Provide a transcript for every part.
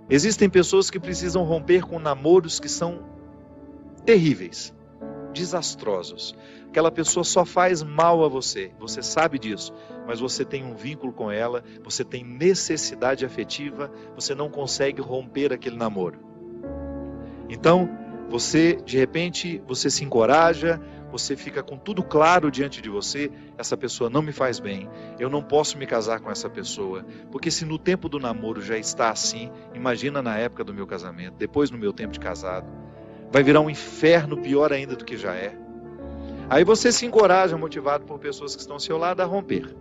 Existem pessoas que precisam romper com namoros que são terríveis, desastrosos. Aquela pessoa só faz mal a você sabe disso, mas você tem um vínculo com ela, você tem necessidade afetiva, você não consegue romper aquele namoro. Então, de repente, você se encoraja, você fica com tudo claro diante de você, essa pessoa não me faz bem, eu não posso me casar com essa pessoa, porque se no tempo do namoro já está assim, imagina na época do meu casamento, depois no meu tempo de casado, vai virar um inferno pior ainda do que já é. Aí você se encoraja, motivado por pessoas que estão ao seu lado, a romper.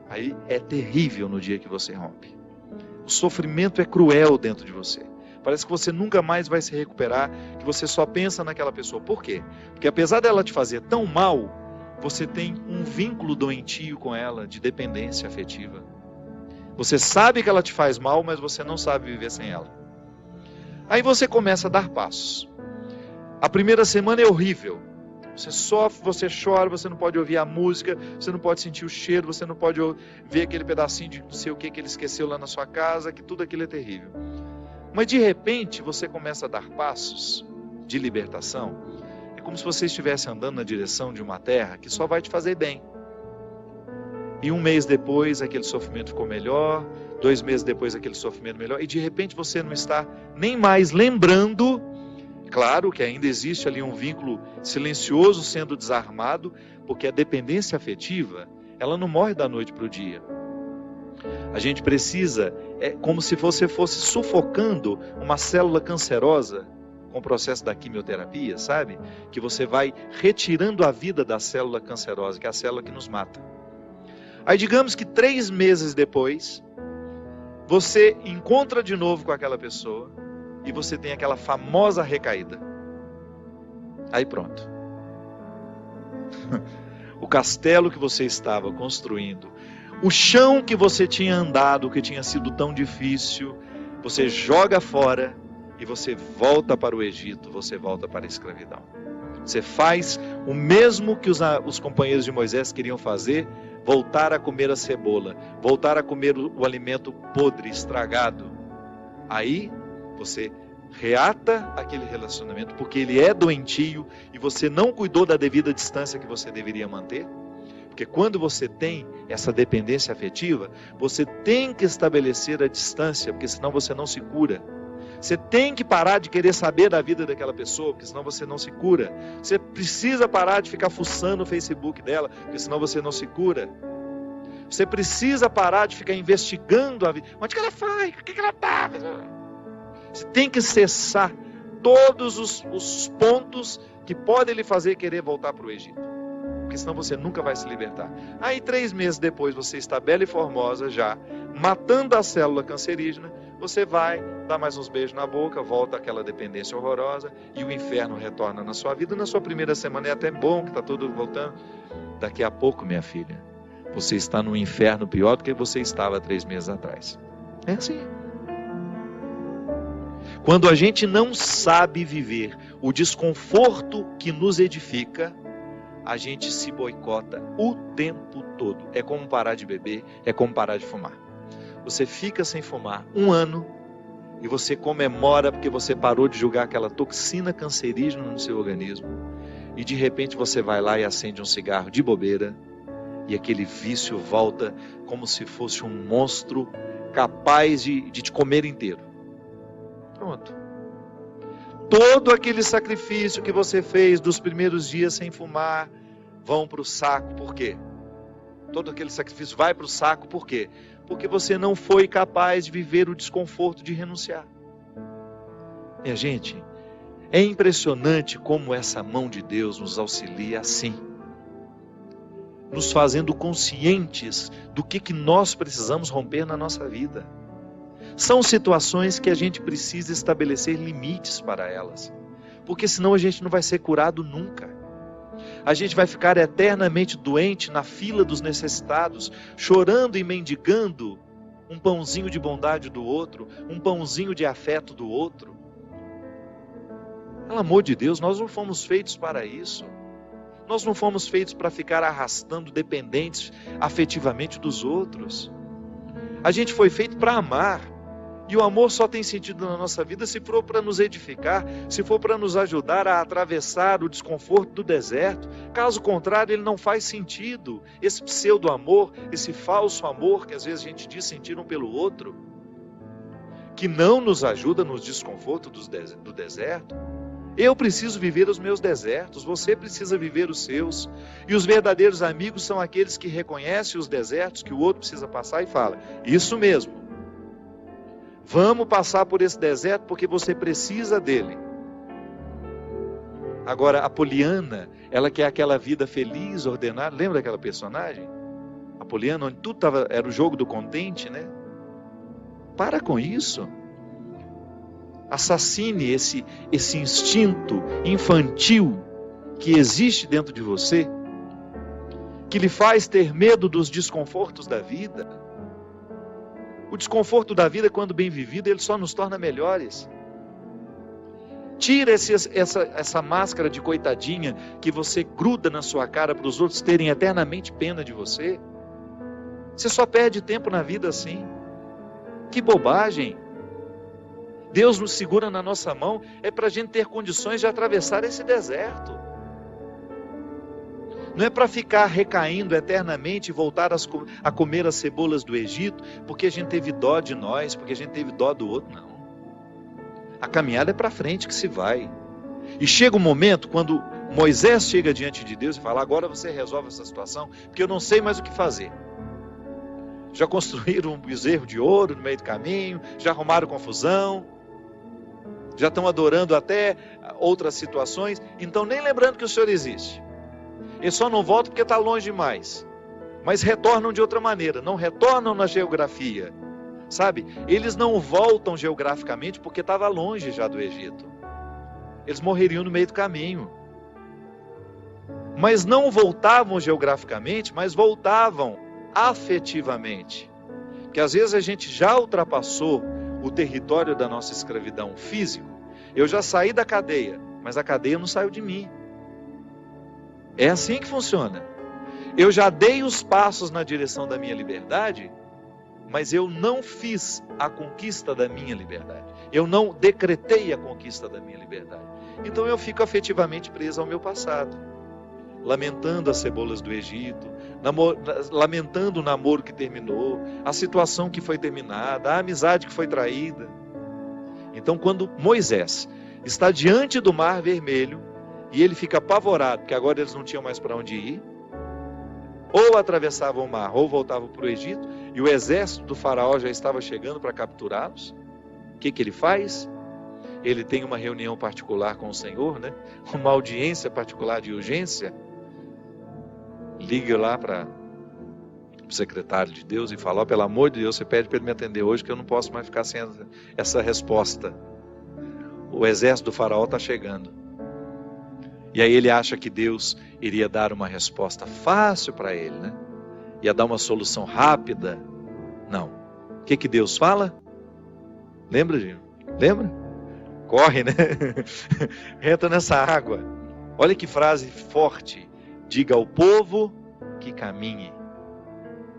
Aí é terrível no dia que você rompe. O sofrimento é cruel dentro de você. Parece que você nunca mais vai se recuperar, que você só pensa naquela pessoa. Por quê? Porque apesar dela te fazer tão mal, você tem um vínculo doentio com ela, de dependência afetiva. Você sabe que ela te faz mal, mas você não sabe viver sem ela. Aí você começa a dar passos. A primeira semana é horrível. Você sofre, você chora, você não pode ouvir a música, você não pode sentir o cheiro, você não pode ver aquele pedacinho de não sei o que ele esqueceu lá na sua casa, que tudo aquilo é terrível. Mas de repente você começa a dar passos de libertação. É como se você estivesse andando na direção de uma terra que só vai te fazer bem. E um mês depois aquele sofrimento ficou melhor, 2 meses depois aquele sofrimento melhor, e de repente você não está nem mais lembrando. Claro que ainda existe ali um vínculo silencioso sendo desarmado, porque a dependência afetiva, ela não morre da noite para o dia. A gente precisa, é como se você fosse sufocando uma célula cancerosa com o processo da quimioterapia, sabe? Que você vai retirando a vida da célula cancerosa, que é a célula que nos mata. Aí digamos que 3 meses depois, você encontra de novo com aquela pessoa e você tem aquela famosa recaída. Aí pronto. O castelo que você estava construindo, o chão que você tinha andado, que tinha sido tão difícil, você joga fora e você volta para o Egito, você volta para a escravidão. Você faz o mesmo que os companheiros de Moisés queriam fazer, voltar a comer a cebola, voltar a comer o alimento podre, estragado. Aí você reata aquele relacionamento, porque ele é doentio e você não cuidou da devida distância que você deveria manter. Porque quando você tem essa dependência afetiva, você tem que estabelecer a distância, porque senão você não se cura. Você tem que parar de querer saber da vida daquela pessoa, porque senão você não se cura. Você precisa parar de ficar fuçando o Facebook dela, porque senão você não se cura. Você precisa parar de ficar investigando a vida. Onde que ela foi? O que ela está? Você tem que cessar todos os pontos que podem lhe fazer querer voltar para o Egito. Porque senão você nunca vai se libertar. Aí 3 meses depois você está bela e formosa já, matando a célula cancerígena, você vai dar mais uns beijos na boca, volta àquela dependência horrorosa e o inferno retorna na sua vida. Na sua primeira semana é até bom que está tudo voltando. Daqui a pouco, minha filha, você está no inferno pior do que você estava 3 meses atrás. É assim. Quando a gente não sabe viver o desconforto que nos edifica, a gente se boicota o tempo todo. É como parar de beber, é como parar de fumar. Você fica sem fumar 1 ano e você comemora porque você parou de jogar aquela toxina cancerígena no seu organismo. E de repente você vai lá e acende um cigarro de bobeira e aquele vício volta como se fosse um monstro capaz de te comer inteiro. Pronto. Todo aquele sacrifício que você fez dos primeiros dias sem fumar vão para o saco. Por quê? Todo aquele sacrifício vai para o saco. Por quê? Porque você não foi capaz de viver o desconforto de renunciar. Minha gente, é impressionante como essa mão de Deus nos auxilia assim, nos fazendo conscientes do que nós precisamos romper na nossa vida. São situações que a gente precisa estabelecer limites para elas, porque senão a gente não vai ser curado nunca. A gente vai ficar eternamente doente na fila dos necessitados, chorando e mendigando um pãozinho de bondade do outro, um pãozinho de afeto do outro. Pelo amor de Deus, nós não fomos feitos para isso. Nós não fomos feitos para ficar arrastando dependentes afetivamente dos outros. A gente foi feito para amar. E o amor só tem sentido na nossa vida se for para nos edificar, se for para nos ajudar a atravessar o desconforto do deserto. Caso contrário, ele não faz sentido. Esse pseudo-amor, esse falso amor que às vezes a gente diz sentir um pelo outro, que não nos ajuda nos desconfortos do deserto. Eu preciso viver os meus desertos, você precisa viver os seus. E os verdadeiros amigos são aqueles que reconhecem os desertos que o outro precisa passar e fala: isso mesmo. Vamos passar por esse deserto porque você precisa dele. Agora, a Poliana, ela quer aquela vida feliz, ordenada. Lembra daquela personagem? A Poliana, onde tudo era o jogo do contente, né? Para com isso. Assassine esse instinto infantil que existe dentro de você, que lhe faz ter medo dos desconfortos da vida. O desconforto da vida, quando bem vivido, ele só nos torna melhores. Tira essa máscara de coitadinha que você gruda na sua cara para os outros terem eternamente pena de você. Você só perde tempo na vida assim. Que bobagem! Deus nos segura na nossa mão, é para a gente ter condições de atravessar esse deserto. Não é para ficar recaindo eternamente e voltar a comer as cebolas do Egito, porque a gente teve dó de nós, porque a gente teve dó do outro, não. A caminhada é para frente que se vai. E chega um momento, quando Moisés chega diante de Deus e fala: agora você resolve essa situação, porque eu não sei mais o que fazer. Já construíram um bezerro de ouro no meio do caminho, já arrumaram confusão, já estão adorando até outras situações, então nem lembrando que o Senhor existe. Eles só não voltam porque está longe demais, mas retornam de outra maneira, não retornam na geografia, sabe? Eles não voltam geograficamente porque estava longe já do Egito, eles morreriam no meio do caminho, mas não voltavam geograficamente, mas voltavam afetivamente, porque às vezes a gente já ultrapassou o território da nossa escravidão físico. Eu já saí da cadeia, mas a cadeia não saiu de mim. É assim que funciona. Eu já dei os passos na direção da minha liberdade, mas eu não fiz a conquista da minha liberdade. Eu não decretei a conquista da minha liberdade. Então eu fico afetivamente preso ao meu passado, lamentando as cebolas do Egito, lamentando o namoro que terminou, a situação que foi terminada, a amizade que foi traída. Então, quando Moisés está diante do Mar Vermelho e ele fica apavorado, porque agora eles não tinham mais para onde ir, ou atravessavam o mar, ou voltavam para o Egito, e o exército do faraó já estava chegando para capturá-los, o que ele faz? Ele tem uma reunião particular com o Senhor, né? Uma audiência particular de urgência. Liga lá para o secretário de Deus e fala: pelo amor de Deus, você pede para ele me atender hoje, que eu não posso mais ficar sem essa resposta. O exército do faraó está chegando. E aí ele acha que Deus iria dar uma resposta fácil para ele, né? Ia dar uma solução rápida. Não. O que Deus fala? Lembra, Gino? Lembra? Corre, né? Entra nessa água. Olha que frase forte. Diga ao povo que caminhe.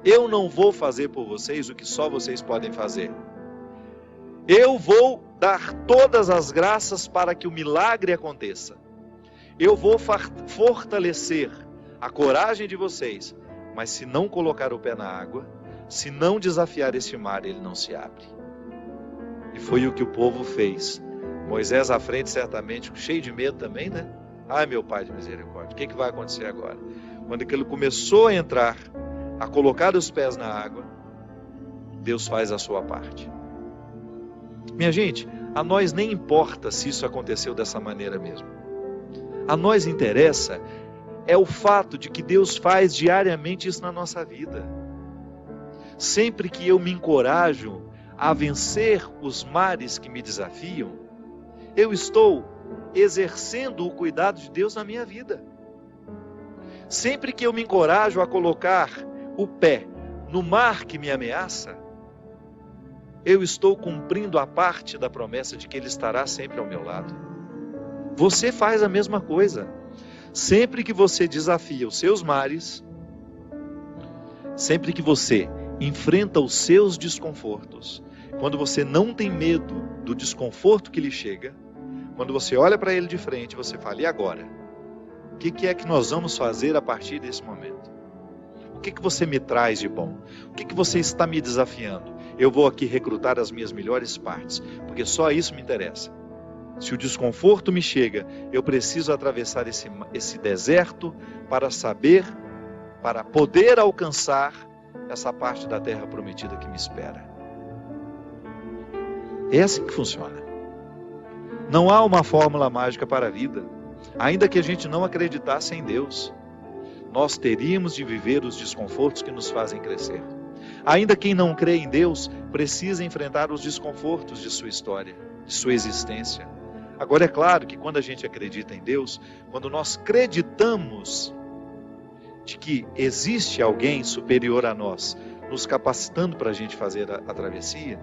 Eu não vou fazer por vocês o que só vocês podem fazer. Eu vou dar todas as graças para que o milagre aconteça. Eu vou fortalecer a coragem de vocês. Mas se não colocar o pé na água, se não desafiar este mar, ele não se abre. E foi o que o povo fez. Moisés à frente, certamente, cheio de medo também, né? Ai, meu Pai de misericórdia, o que vai acontecer agora? Quando ele começou a entrar, a colocar os pés na água, Deus faz a sua parte. Minha gente, a nós nem importa se isso aconteceu dessa maneira mesmo. A nós interessa é o fato de que Deus faz diariamente isso na nossa vida. Sempre que eu me encorajo a vencer os mares que me desafiam, eu estou exercendo o cuidado de Deus na minha vida. Sempre que eu me encorajo a colocar o pé no mar que me ameaça, eu estou cumprindo a parte da promessa de que Ele estará sempre ao meu lado. Você faz a mesma coisa. Sempre que você desafia os seus mares, sempre que você enfrenta os seus desconfortos, quando você não tem medo do desconforto que lhe chega, quando você olha para ele de frente, você fala: e agora? O que é que nós vamos fazer a partir desse momento? O que você me traz de bom? O que você está me desafiando? Eu vou aqui recrutar as minhas melhores partes, porque só isso me interessa. Se o desconforto me chega, eu preciso atravessar esse deserto para poder alcançar essa parte da terra prometida que me espera. É assim que funciona. Não há uma fórmula mágica para a vida. Ainda que a gente não acreditasse em Deus, nós teríamos de viver os desconfortos que nos fazem crescer. Ainda quem não crê em Deus precisa enfrentar os desconfortos de sua história, de sua existência. Agora é claro que quando a gente acredita em Deus, quando nós acreditamos de que existe alguém superior a nós, nos capacitando para a gente fazer a travessia,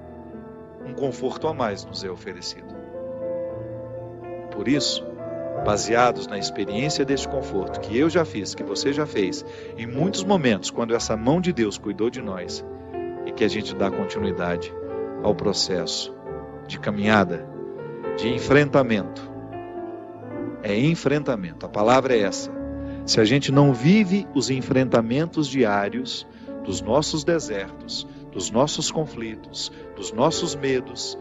um conforto a mais nos é oferecido. Por isso, baseados na experiência deste conforto que eu já fiz, que você já fez, em muitos momentos, quando essa mão de Deus cuidou de nós, e que a gente dá continuidade ao processo de caminhada, de enfrentamento. É enfrentamento, a palavra é essa. Se a gente não vive os enfrentamentos diários dos nossos desertos, dos nossos conflitos, dos nossos medos,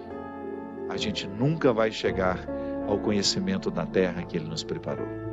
a gente nunca vai chegar ao conhecimento da terra que Ele nos preparou.